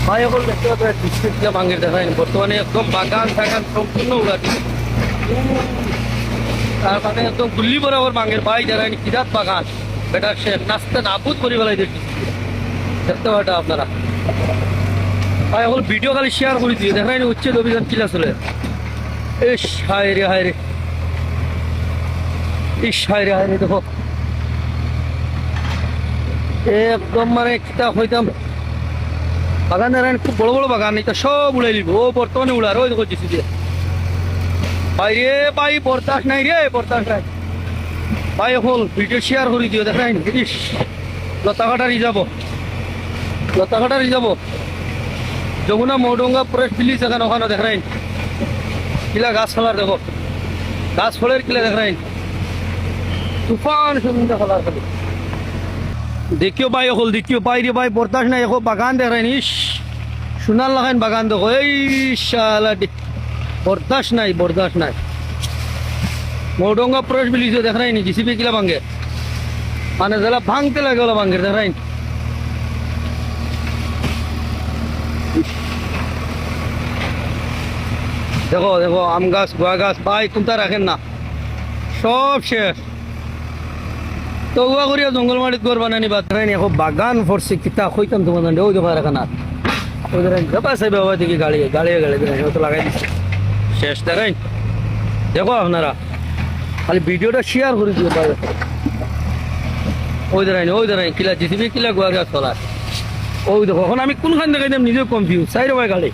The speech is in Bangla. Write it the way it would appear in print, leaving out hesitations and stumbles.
ভাই এখন দেখতে পাচ্ছেন ডিস্ট্রিক্টটা ভাঙের দেখায় বর্তমানে একদম বাগান টাগান সম্পূর্ণ উড়াটি তার মানে একদম গুল্লি বরাবর ভাঙের ভাই দেখায় কিরাত বাগান বেটা সে নাচতে নাবুদ করে বেলায় দেখতে পাটা আপনারা ভাই এখন ভিডিও খালি শেয়ার করে দিয়ে দেখায় উচ্ছেদ অভিযান কিলা চলে ইস হায় রে হায় রে ইস হায় রে হায় রে দেখো একদম মানে কিতাব হইতাম বাগান দেখায় খুব বড় বড় বাগান এটা সব উড়াই দিব ও বর্তমানে উড়ার ওই দেখো জিসি দিয়ে ভাই রে ভাই বরদাস নাই রে বরদাস নাই ভাই এখন ভিডিও শেয়ার করে দিও দেখাই ইস লতাঘাটারি যাব লতাঘাটারি যাব যমুনা মৌডঙ্গা ফরেস্ট ভিলেজ এখানে ওখানে দেখাই কিলা গাছ ফলার দেখো গাছ ফলের কিলা দেখাই তুফান সুন্দর ফলার খালি দেখিও ভাই হল দেখিও ভাই রে ভাই বরদাস নাই এখন বাগান দেখাই ইস সোনার লাগাইন বাগান দেখো এই শালা বরদাস নাই বরদাস নাই মৌডঙ্গা ফরেস্ট ভিলেজ দেখাই নি জিসিপি কিলা ভাঙ্গে মানে যারা ভাঙতে লাগে ওলা ভাঙ্গের দেখাই দেখো দেখো আম গাছ গোয়া গাছ ভাই কোনটা রাখেন না সব শেষ তো উয়া করিয়া জঙ্গল মাটিত ঘর বানানি বাদ রাখেন এখন বাগান ফরছে কিতা হইতাম তোমার ওই দেখো রাখানা ওই ধরেন চাই বাবা দেখি গাড়ি গাড়ি গাড়ি তো লাগাই দিচ্ছে শেষ দেখাই দেখো আপনারা খালি ভিডিওটা শেয়ার করে দিও পারে ওই ধরেন কিলা জিসিবি কিলা গোয়া গাছ চলা ওই দেখো এখন আমি কোনখান দেখাই দিলাম নিজেও কনফিউজ চাই রে ভাই গাড়ি